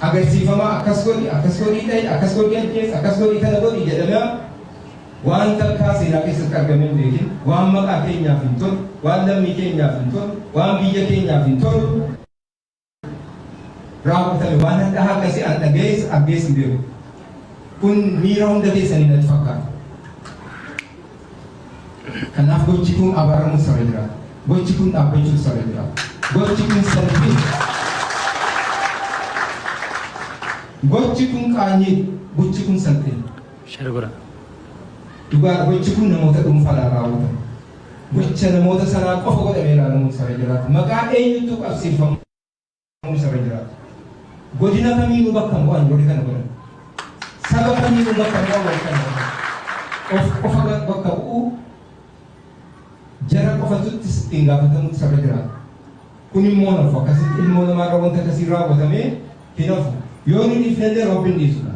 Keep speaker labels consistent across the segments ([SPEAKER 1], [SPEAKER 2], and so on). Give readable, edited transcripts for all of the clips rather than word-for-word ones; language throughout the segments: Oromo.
[SPEAKER 1] agarsiifama akkas godhii ta'e akkas godhii ajjees akkas godhii kana godhii jedhamee waan takkaa seenaa keessatti argamee hin beekin waan maqaa keenyaaf hin tolu waan lammii keenyaaf hin tolu waan biyya keenyaaf hin tolu raawwatame waan hadhaa akkasii an dhagees argees hin beeku kun miira hunda keessanii natti fakkaata. Kanaaf gochi kun abaaramuun sirra jira. Gochi kun dhaabbachuun sirra jira. Gochi kun salphii. Gochi kun qaanyee, gochi kun salphii.
[SPEAKER 2] Sharbura.
[SPEAKER 1] Dhugaa gochi kun namoota dhuunfaadhaan raawwatama. Gocha namoota sanaa qofa godhamee ilaalamuun sirra jiraata. Maqaa eenyutu qabsiifamuun sirra jiraata. Godina kamiinuu bakka hin bu'an godhi kana godhan. Saba kamiinuu bakka hin bu'an godhi kana godhan. Qofa bakka bu'u jara qofatutti ittiin gaafatamuun sirra jiraata. Kun immoo nafu akkasitti ilmoo namaarra wanta akkasii raawwatamee hin hafu. Yoo ni dhiifnellee Rabbiin dhiisudha.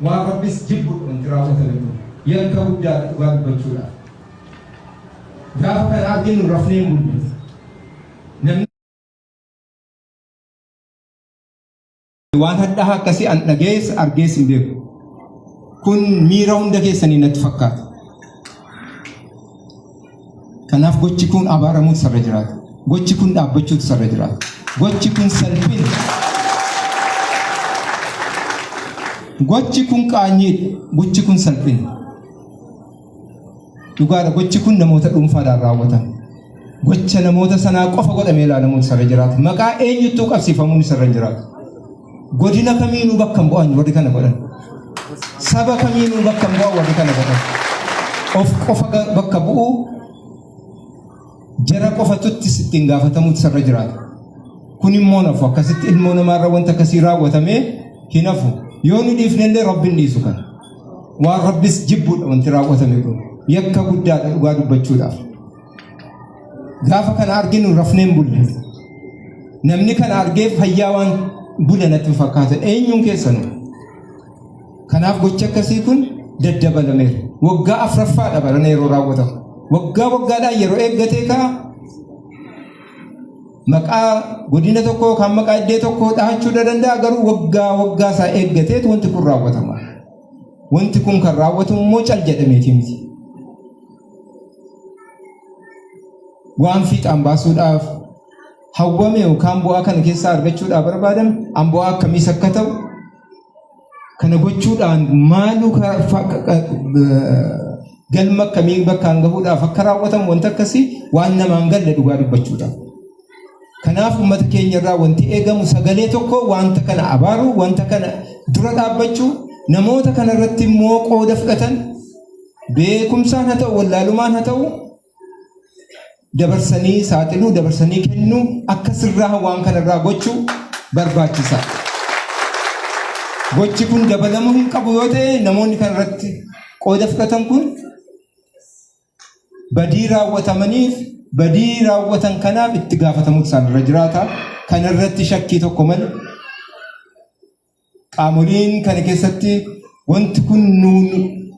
[SPEAKER 1] Waan Rabbis jibbu wanti raawwatame kun yakka guddaa dhugaa dubbachuudhaaf. Gaafa kana arginu rafnee mul'isa. Namni waan hadhaa akkasii an dhagees argees hin beeku. Kun miira hunda keessanii natti fakkaata. Kanaaf gochi kun abaaramuun sirra jiraata. Gochi kun dhaabbachuutu sirra jiraata. Gochi kun salphina. Gochi kun qaanyee, gochi kun salphina. Dhugaadha gochi kun namoota dhuunfaadhaan raawwatama. Gocha namoota sanaa qofa godhamee ilaalamuun sirra jiraata. Maqaa eenyuttuu qabsiifamuun sirra jiraata. Godina kamiinuu bakka hin bu'an warri kana godhan. Saba kamiinuu bakka hin bu'an warri kana godhan. Of qofa bakka bu'u jara qofatutti ittiin gaafatamuutu sirra jiraata. Kun immoo nafu akkasitti ilmoo namaarra wanta akkasii raawwatamee hin hafu. Yoo ni dhiifnellee Rabbiin dhiisu kana. Waan Rabbis jibbuudha wanti raawwatame kun. Yakka guddaadha dhugaa dubbachuudhaaf. Gaafa kana arginu rafneen bulle. Namni kana argee fayyaa waan bule natti fakkaata. Eenyuun keessanuu? Kanaaf gochi akkasii kun daddabalameera. Waggaa afuraffaadha barana yeroo raawwatamu. Waggaadhaan yeroo eeggatee ka'a. Maqaa godina tokko kan maqaa iddoo tokko dhahachuu danda'a garuu waggaa isaa eeggatee wanti kun raawwatama. Wanti kun kan raawwatamu immoo cal jedhameeti miti. Waan fiixaan baasuudhaaf hawwame yookaan bu'aa kana keessaa argachuudhaaf barbaadame an bu'aa akkamiis akka ta'u kana gochuudhaan maaluu galma akkamii bakkaan gahuudhaaf akka raawwatamu wanta akkasii waan namaan galle dhugaa dubbachuudhaaf. Kanaaf uummata keenya irraa wanti eegamu sagalee tokko wanta kana abaaru wanta kana dura dhaabbachuu namoota kana irratti immoo qooda fudhatan beekumsaan haa ta'u wallaalumaan haa ta'u dabarsanii saaxiluu dabarsanii kennuu akka sirraa waan kana irraa gochuu barbaachisaa. Gochi kun dabalamuu hin qabu yoo ta'e namoonni kana irratti qooda fudhatan kun badii raawwatamaniif badii raawwatan kanaaf itti gaafatamuutu isaan irra jiraata. Kana irratti shakkii tokko malee qaamoliin kana keessatti wanti kun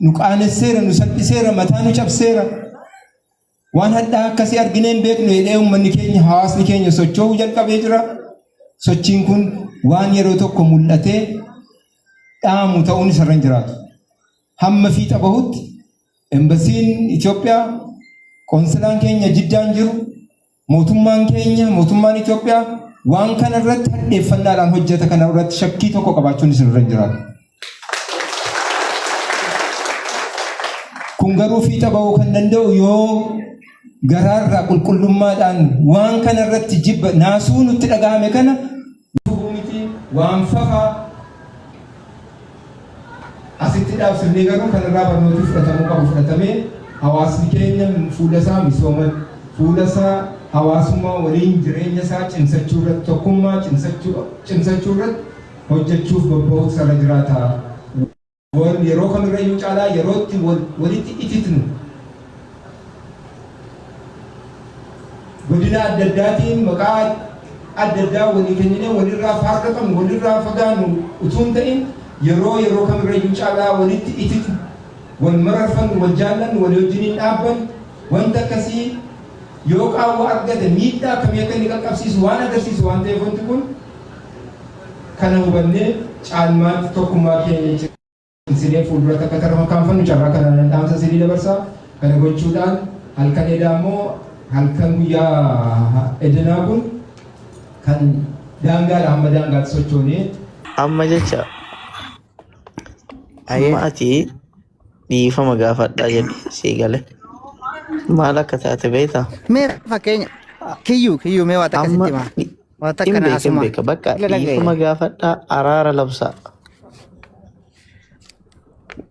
[SPEAKER 1] nu qaanesseera nu salphiseera mataa nu cabseera waan hadhaa akkasii arginee hin beeknu jedhee uummanni keenya hawaasni keenya socho'uu jalqabee jira. Sochiin kun waan yeroo tokko mul'atee dhaamu ta'uun isarra hin jiraatu. Hamma fiixa bahutti embasiin Itoophiyaa konsilaan keenya Jiddaan jiru mootummaan Itoophiyaa waan kana irratti hadheeffannaadhaan hojjeta kana irratti shakkii tokko qabaachuun isarra hin jiraatu. Kun garuu fiixa bahuu kan danda'u yoo garaarraa qulqullummaadhaan waan kana irratti jibba naasuu nutti dhagahame kana miti waan fafaa asitti dhaabsifnee garuu kanarraa barnooti fudhatamuu qabu fudhatamee hawaasni keenya fuula isaa misooma fuula isaa hawaasummaa waliin jireenya isaa cimsachuu irratti tokkummaa cimsachuu irratti hojjechuuf bobba'uutu sarara jiraata. Yeroo kamirrayyuu caalaa yerootti walitti ititnu godina adda addaatiin maqaa adda addaa walii kennine walirraa faarqatamu walirraa fagaanu utuu hin ta'in yeroo kamirrayyuu caalaa walitti ititnu wal mararfannu wal jaallannu walii wajjiniin dhaabbannu wanta akkasii yoo qaawwa argate miidhaa akkamii akka inni qaqqabsiisu waan agarsiisu waan ta'eef wanti kun kana hubanne caalmaatti tokkummaa keenya silee fuuldura takka tarma kaanfannu carraa kana dhaamsa silii dabarsaa kana gochuudhaan halkan edaa immoo halkan guyyaa edanaa kun kan daangaadha amma daangaatti sochoonee
[SPEAKER 2] amma jecha amma ati dhiifama gaafadhaa jedhe sii galee maal akka taate beektaa?
[SPEAKER 3] Mee fakkeenya kiyyuu mee waan akkasitti maa waan akka na asuma
[SPEAKER 2] bakka dhiifama gaafadhaa araara labsaa.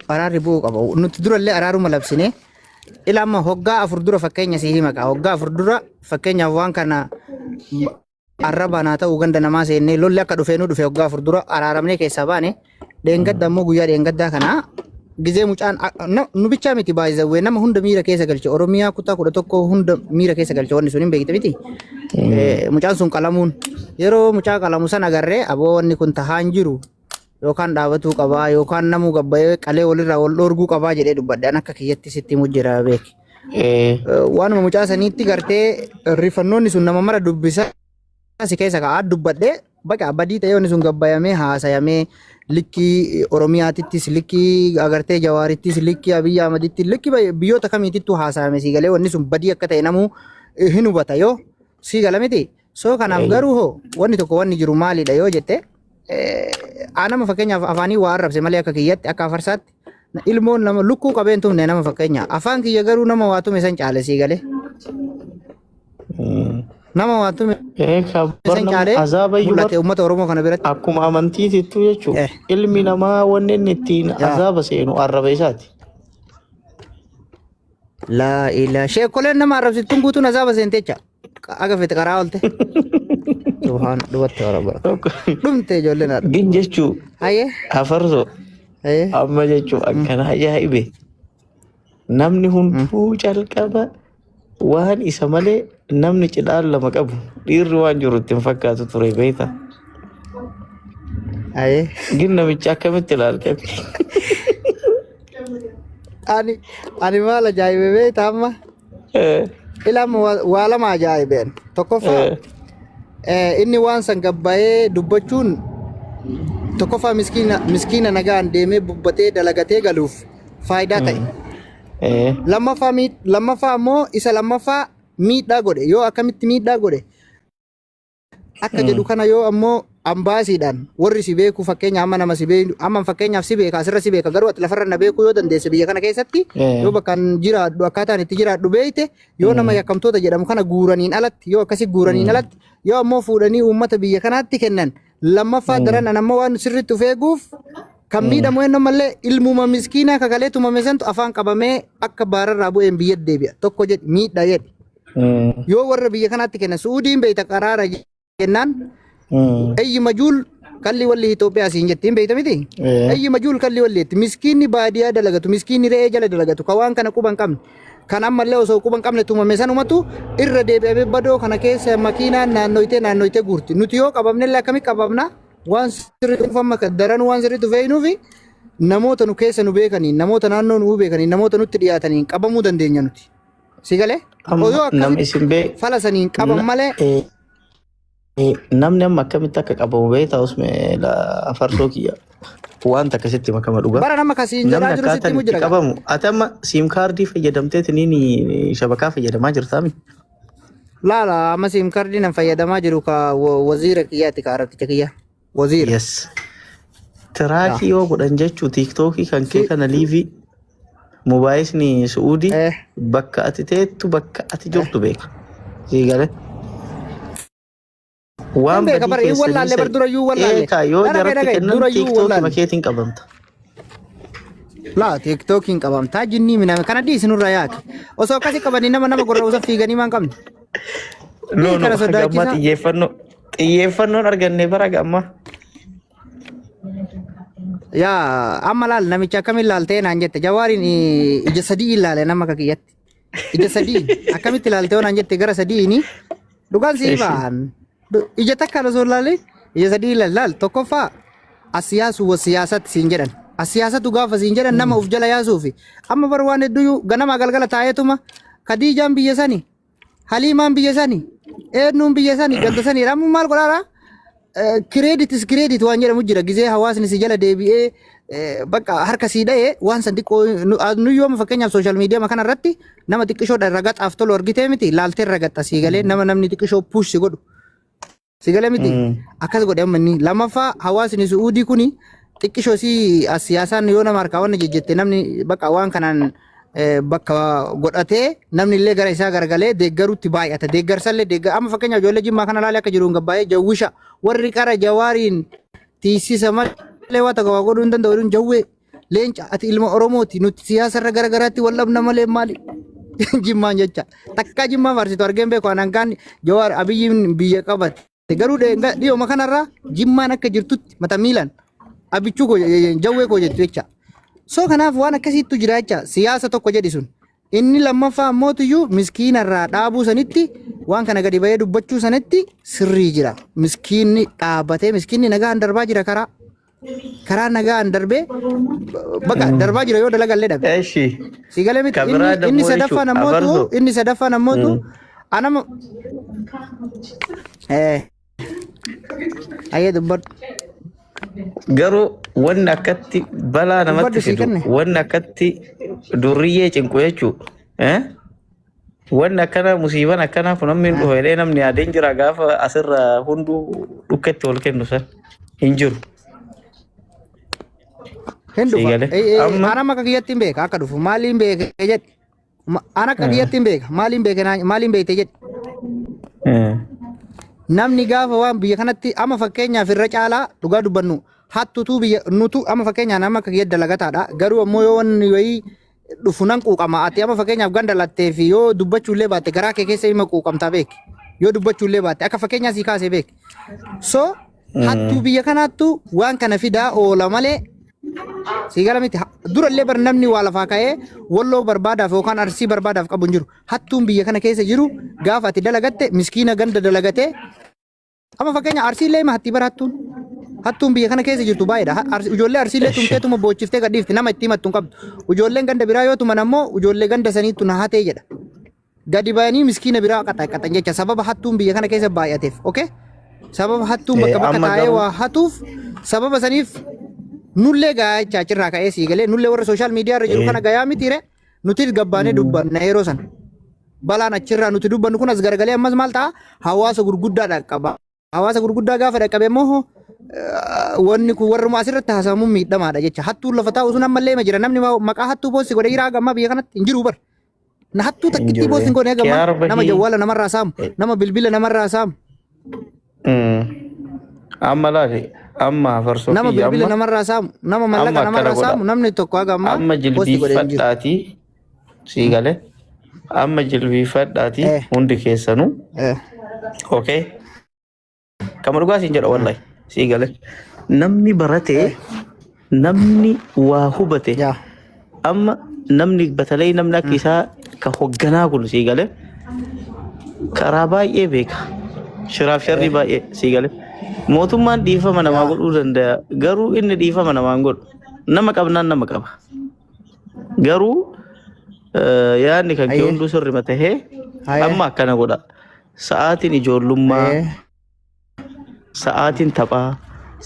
[SPEAKER 3] Araarri bu'uu qaba. Nuti durallee araaruma labsine ila amma hoggaa afur dura fakkeenya sii hima qaba. Hoggaa afur dura fakkeenyaaf waan kana arraba naa ta'uu ganda namaa seennee lolli akka dhufee nu dhufe hoggaa afur dura araaramnee keessaa baane dheengadda ammoo guyyaa dheengaddaa kana gizee mucaan nu bichaa miti baay'isawwee nama hunda miira keessa galche Oromiyaa kutaa 11 hunda miira keessa galche wanni sun hin beekte miti. Mucaan sun qalamuun yeroo mucaa qalamu sana agarree aboo wanni kun tahaan jiru yookaan dhaabatuu qabaa yookaan namuu gabbayee qalee walirraa wal dhoorguu qabaa jedhee dubbadhaan akka kiyyatti sitti mujjira beeki. Waanuma mucaa saniitti gartee rifannoonni sun nama mara dubbisa si keessa ka'aa dubbadhee baqa badii ta'ee wanni sun gabbayamee haasayamee likkii Oromiyaatittis likkii agartee Jawaarittis likkii Abiyyi Ahmedittis likkii biyyoota kamiitittuu haasayame si galee wanni sun badii akka ta'e namuu hin hubata yoo si gala miti. So kanaaf garuu hoo wanni tokko wanni jiru maalidha yoo jette anama fakkeenyaaf afaanii waa arrabse malee akka kiyyatti akka afarsaatti ilmoon nama lukkuu qabeen tumne nama fakkeenya afaan kiyya garuu nama waa tume san caale sii galee nama waa tume san caale mul'ate uummata Oromoo kana biratti
[SPEAKER 2] akkuma amantiitittu jechuudha ilmi namaa wanni inni ittiin azaaba seenu arraba isaati.
[SPEAKER 3] Laa ilaa sheekoleen nama arrabsittuun guutuun azaaba seentecha aga fete karaa oolte. Subhaan dubatte warabara. Dhumte ijoolleen adda.
[SPEAKER 2] Gin jechuu afarso amma jechuu akkana ajaa'ibe namni hunduu calqaba waan isa malee namni cidhaan lama qabu dhiirri waan jiru ittiin fakkaatu ture beekta. Gin namicha akkamitti ilaalte?
[SPEAKER 3] Ani maal ajaa'ibe beekta amma? Ilama waa lama ajaa'ibeen tokkoffaa inni waan san gabbayee dubbachuun tokkoffaa miskiina nagaan deemee bubbatee dalagatee galuuf faayidaa ta'e. Lammaffaa ammoo isa lammaffaa miidhaa godhe yoo akkamitti miidhaa godhe akka jedhu kana yoo ammoo ambaasiidhaan warri si beeku fakkeenya amma nama si beeku amma fakkeenyaaf si beeka asirra si beeka garuu ati lafarra na beeku yoo dandeesse biyya kana keessatti yoo bakkaan jiraadhu akkaataan itti jiraadhu beeyte yoo nama yakkamtoota jedhamu kana guuraniin alatti yoo akkasi guuraniin alatti yoo ammoo fuudhanii uummata biyya kanaatti kennan lammaffaa daran ammoo waan sirriitti of eeguuf kan miidhamu eenyu mallee ilmuma miskiinaa kakalee tumame santu afaan qabamee akka baararraa bu'een biyyatti deebi'a tokko jedhi miidhaa jedhi yoo warra biyya kanaatti kennan Suudiin beeyta qaraara jennaan ayyi majuul kalli walli Itoophiyaa siin jettiin beeyta miti ayyi majuul kalli walli miskiinni baadiyaa dalagatu miskiinni re'ee jala dalagatu ka waan kana quban qabne kan ammallee osoo quban qabne tumame sanumatu irra deebi'amee badoo kana keessa makiinaan naannoytee guurti nuti yoo qabamnellee akkamii qabamna waan sirriitti ufamma daran waan sirriitti ufeenuufi namoota nu keessa nu beekaniin namoota naannoo nu beekaniin namoota nutti dhiyaataniin qabamuu dandeenya nuti si galee yoo akkamitti fala saniin qaban malee
[SPEAKER 2] namni amma akkamitti akka qabamu beektaa usme afarsoo kiyya wanta akkasitti makama dhugaa.
[SPEAKER 3] Bara nama kasiin jedhaa jiru sitti mu jira.
[SPEAKER 2] Qabamu ati amma siim kaardii fayyadamteetiniin shabakaa fayyadamaa jirtaami?
[SPEAKER 3] Laala amma siim kaardii nan fayyadamaa jiru ka waziira kiyyaatti ka arabticha kiyya. Waziira.
[SPEAKER 2] Yes. Tiraakii yoo godhan jechuu tiiktookii kan kee kana liivii mobaayisni Suudii bakka ati teettu bakka ati jirtu beeka. Siigale. Waan
[SPEAKER 3] beeka bara yoo wallaalle bar dura yoo wallaalle
[SPEAKER 2] yoo jaratti kennan tiiktookii makeetiin qabamta.
[SPEAKER 3] Laa tiiktookiin qabamtaa jinnii miname kana dhiisinurra yaake osoo akkasii qabanii nama gurra usa fiiganii maan qabne.
[SPEAKER 2] No gamma xiyyeeffannoon arganne bara gamma.
[SPEAKER 3] Yaa amma laal namicha akkamiin laaltee naan jette Jawaariin ija sadii ilaale nama akka kiyyatti ija sadii akkamitti ilaaltee naan jette gara sadiini dhugaan sii ba'an. Ija takka osoo ilaalle ija sadii ilaal tokkoffaa asiyaasu siyaasatti siin jedhan asiyaasatu gaafa siin jedhan nama uf jala yaasuufi amma bar waan hedduu ganama galgala taa'eetuma Kadiijaan biyya sani Haliimaan biyya sani eenyuun biyya sani ganda sani ramuu maal godhaadha kireedit waan jedhamu jira gizee hawaasni si jala deebi'ee bakka harka sii dha'ee waan san xiqqoo nu yooma fakkeenyaaf sooshaal miidiyaa kana irratti nama xiqqishoodha ragaxaaf tolu argitee miti laaltee ragaxa sii galee namni xiqqishoo puush si godhu si galee miti akkas godhe ammanni lammaffaa hawaasni su'uudii kuni xiqqishoo si siyaasaan yoo nama harkaa waan jejjette namni bakka waan kanaan bakka godhatee namni illee gara isaa gargalee deeggaruutti baay'ata deeggarsallee deeggar amma fakkeenyaaf ijoollee jimmaa kana laalee akka jiruun gabbaa'ee jawwisha warri qara jawaariin tiisisa malee waa tokko waa godhuu hin danda'u jedhuun jawwee leenca ati ilma oromooti nuti siyaasarra garagaraatti wallabna malee maali jimmaan jecha takkaa jimmaa farsitu argeen beeku anaan kaan jawaar abiyyiin biyya qabate garuu dhiyooma kanarraa jimmaan akka jirtutti mata miilan abichuu koo jawwee koo jettu jecha. So kanaaf waan akkasiitu jira jecha siyaasa tokko jedhi sun inni lammaffaa ammootiyyuu miskiinarraa dhaabuu sanitti waan kana gadi bahee dubbachuu sanitti sirrii jira miskiinni dhaabatee miskiinni nagaan darbaa jira karaa nagaan darbee bakka darbaa jira yoo dalagallee dhabe si galee miti inni sadaffaan ammootu anama ayyee dubbadhu.
[SPEAKER 2] Garuu wanni akkatti balaa namatti fidu wanni akkatti durriyyee cinqu jechuudha. Wanni akkana musiibaan akkanaa kun namni hin dhufe namni adeem jira gaafa asirra hunduu dhukketti ol kennu san hin jiru.
[SPEAKER 3] Hin dhufa. Ana maka kiyyatti hin beeka akka dhufu maaliin beeke jedhe. Ana akka kiyyatti hin beeka maaliin beekte jedhe. Namni gaafa waan biyya kanatti ama fakkeenyaaf irra caalaa dhugaa dubbannu hattutu biyya nutu ama fakkeenyaa nama akka kiyya dalagataadha garuu ammoo yoo wanni wayii dhufu nan quuqama ati ama fakkeenyaaf ganda lattee fi yoo dubbachuullee baatte garaa kee keessa hima quuqamtaa beeki yoo dubbachuullee baatte akka fakkeenyaa sii kaasee beeki so hattuu biyya kanaattu waan kana fidaa oola malee sii gala miti durallee bar namni waa lafaa ka'ee walloo barbaadaaf yookaan arsii barbaadaaf qabu hin jiru hattuun biyya kana keessa jiru gaafa ati dalagatte miskiina ganda dalagatee ama fakkeenya arsiillee hima hattii bara hattuun biyya kana keessa jirtu baay'eedha ijoollee arsiillee tumteetuma boochiftee gadhiifti nama itti himattu hin qabdu ijoolleen ganda biraa yoo tuman ammoo ijoollee ganda saniittu na hatee jedha gadi bayanii miskiina biraa qaxan jecha sababa hattuun biyya kana keessa baay'ateef okay sababa hattuun bakka bakka taa'ee waa hatuuf sababa saniif nullee gayaa jecha achirraa ka'ee sii galee nullee warra sooshaal miidiyaa irra jiru kana gayaa mitiire nuti gabbaanee dubbanna yeroo san balaan achirraa nuti dubbannu kun as garagalee ammas maal ta'a hawaasa gurguddaa dhaqqaba hawaasa gurguddaa gaafa dhaqqabe immoo wanni kun warruma asirratti haasamuun miidhamaadha jecha hattuun lafa taa'u sun ammallee ma jira namni maqaa hattuu boossi godhee jiraa gammaa biyya kanatti hin jiru bar na hattuu takkitti boossi godhee gammaa nama jawwaala namarraa saamu nama bilbila namarraa saamu.
[SPEAKER 2] Amma laali amma farsoo
[SPEAKER 3] nama bilbila namarraa saamu nama mallaqa namarraa saamu namni tokko haga
[SPEAKER 2] amma jilbiifadhaati sii galee amma jilbiifadhaati hundi keessanuu okay kama dhugaa siin jedha wallahi sii galee namni baratee namni waa hubate amma namni batalee namni akka isaa ka hogganaa kun sii galee karaa baay'ee beeka shiraaf sharri baay'ee sii galee mootummaan dhiifama namaa godhuu danda'a garuu inni dhiifama namaa hin godhu nama qabnaan nama qaba garuu yaadni kan kee hunduu sirrima tahee amma akkana godha sa'aatiin ijoollummaa sa'aatiin taphaa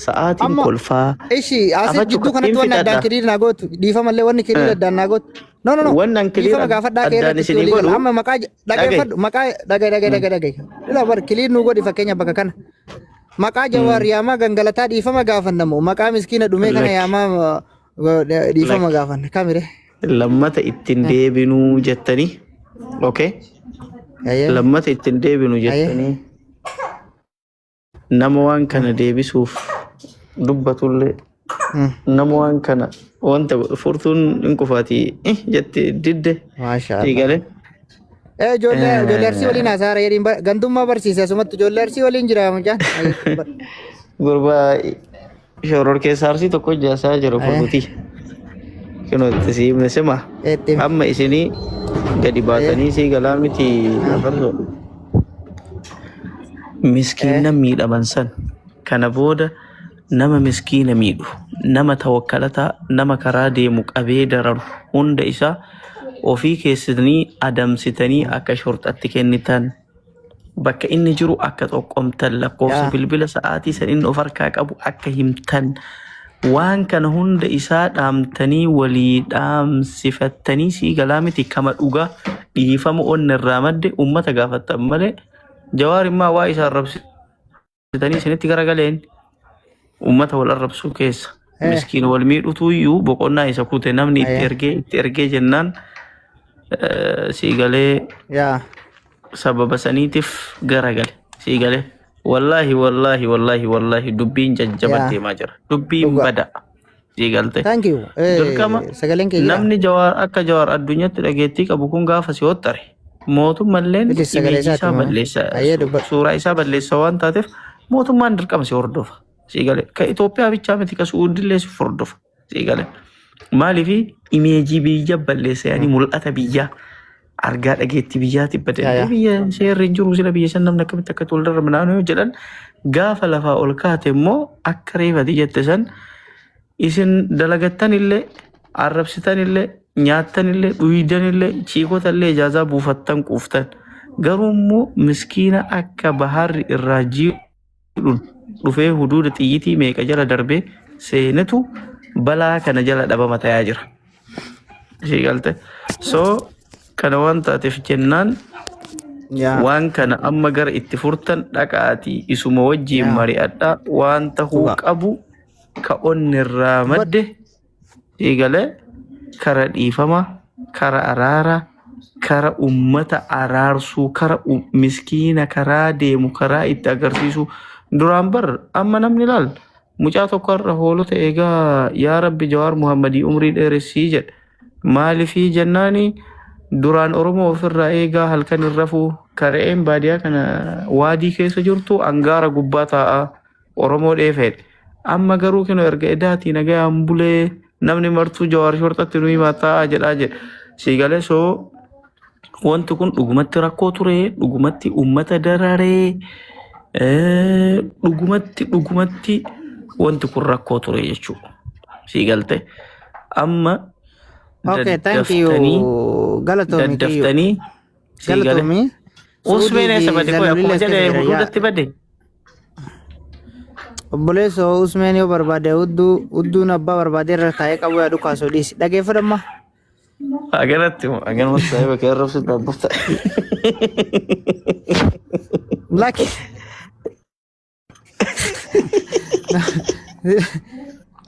[SPEAKER 2] sa'aatiin kolfaa
[SPEAKER 3] ishi asii jidduu kanatti wanni addaan kiriir naa gootu dhiifamallee wanni kiriir addaan naa gootu no
[SPEAKER 2] wannan kiriir
[SPEAKER 3] addaan isinii godhu amma maqaa dhageeffadhu maqaa dhagay ila bar kiriir nuu godhi fakkeenya bakka kana maqaa jawaar yaamaa gangalataa dhiifama gaafannamu maqaa miskiina dhumee kana yaamaa dhiifama gaafanna kamire
[SPEAKER 2] lammata ittiin deebinuu jettanii okay lammata ittiin deebinuu jettanii nama waan kana deebisuuf dubbatullee nama waan kana wanta furtuun hin kufaati jette didde maashaallah ijoollee arsii waliin haasa'aa jedhiin gandummaa barsiise asumatti ijoollee arsii waliin jira mucaan gurbaa shoror keessa arsii tokko jaasaa jira furtuutii kino itti siimne sima amma isinii gadi baatanii sii galaa miti afarso miskiina miidhaman san kana booda nama miskiina miidhu nama tawakkalataa nama karaa deemu qabee dararu hunda isaa ofii keessanii adamsitanii akka shorxatti kennitan bakka inni jiru akka xoqqomtan lakkoofsa bilbila sa'aatii san inni of harkaa qabu akka himtan waan kana hunda isaa dhaamtanii walii dhaamsifattanii sii galaa miti kama dhugaa dhiifama onni irraa madde ummata gaafattan malee Jawaar immaa waa isaa arrabsitanii isinitti garagaleen ummata wal arrabsuu keessa miskiin wal miidhutu iyyuu boqonnaa isa kute namni itti ergee jennaan sii galee sababa saniitiif garagale sii galee wallahi dubbiin jajjabattee maa jira dubbiin bada sii galte dirqama namni Jawaar akka Jawaar addunyaatti dhageettii qabu kun gaafa si hottare mootummalleen imeejii isaa balleessa suuraa isaa balleessa waan taateef mootummaan dirqama si hordofa sii galee ka Itoophiyaa bichaa miti ka Suudillee si hordofa sii galee maaliifi imeejii biyya balleessa yaani mul'ata biyyaa argaa dhageetti biyyaatti badee biyya seerri jiru sila biyya san namni akkamitti akka toldarra minaanoo jedhan gaafa lafaa ol kaate immoo akka reefati jette san isin dalagattan illee arrabsitan illee nyaattan illee dhuydan illee chiikota illee ijaazaa buufattan quuftan garuu immoo miskiina akka baharri irraa jiidhuun dhufee huduuda xiyyitii meeqa jala darbee seenatu balaa kana jala dhabama tayaa jira ishee galte so kana waan taateef jennaan waan kana amma gara itti furtan dhaqaatii isuma wajjiin mari'adhaa waan tahuu qabu ka onni irraa madde eegalee kara dhiifama kara araara kara ummata araarsuu kara miskiina karaa deemu karaa itti agarsiisu duraan bar amma namni laal mucaa tokko irra hoolota eegaa yaa rabbi Jawaar Muhammadii umrii dheeressii jedhe maaliifii jennaanii duraan Oromoo ofirraa eegaa halkan irrafuu kare'een baadiyaa kana waadii keessa jirtu angaara gubbaa taa'aa Oromoo dheefeedhe amma garuu kino erga edaatii nagayaan bulee namni martuu Jawaar shorxatti nuyi maataa jedhaa jedhe sii galee soo wanti kun dhugumatti rakkoo ture dhugumatti ummata dararee dhugumatti wanti kun rakkoo ture jechuudha sii galte amma
[SPEAKER 3] Okay, thank you. Galatomi.
[SPEAKER 2] Daddaftanii sii galee usmeen eessa badde koo akkuma jedhe huduudatti badde
[SPEAKER 3] obboleessoo usmeen yoo barbaade udduun abbaa barbaade irra taa'ee qabu yaadu kaasoo dhiisi dhageeffadhamma
[SPEAKER 2] agarratti aganuma saayibaa kee arrabsu dhaabbuufta
[SPEAKER 3] laki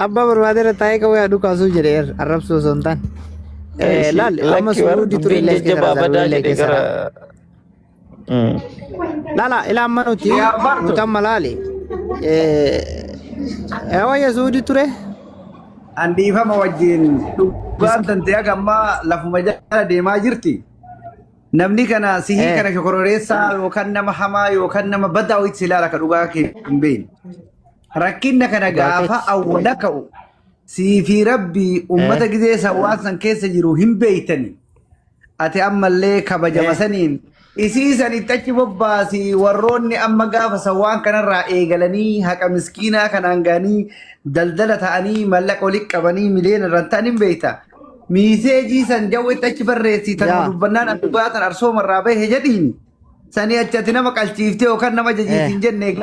[SPEAKER 3] abbaa barbaade irra taa'ee qabu yaadu kaasuu jedhe arrabsuu osoo hin taane laal amma suudii ture illee keessa lala ila amma nuti mutamma laali wayya suudii ture
[SPEAKER 4] andiifama wajjin dhugaan tantee agamma lafuma jala deemaa jirti namni kana sihii kana shokororeessaa yookaan nama hamaa yookaan nama badaa wayitti silaala ka dhugaa kee hin beekne rakkinna kana gaafa awwala ka'u siifi rabbi ummata gizee sawaasan keessa jiru hin beeytani ati ammallee kabajama saniin isiisanitti achi bobbaasi warroonni amma gaafa sawaan kanarraa eegalanii haqa miskiinaa kanaan gaanii daldala ta'anii mallaqa walitti qabanii miliyoona irraan ta'an hin beeyta miiseejii san jawwetti achi barreessi tan dubbannaan addubaatan arsoomarraa bahe jedhiini sanii achatti nama qalchiiftee yookaan nama jajiitiin jenne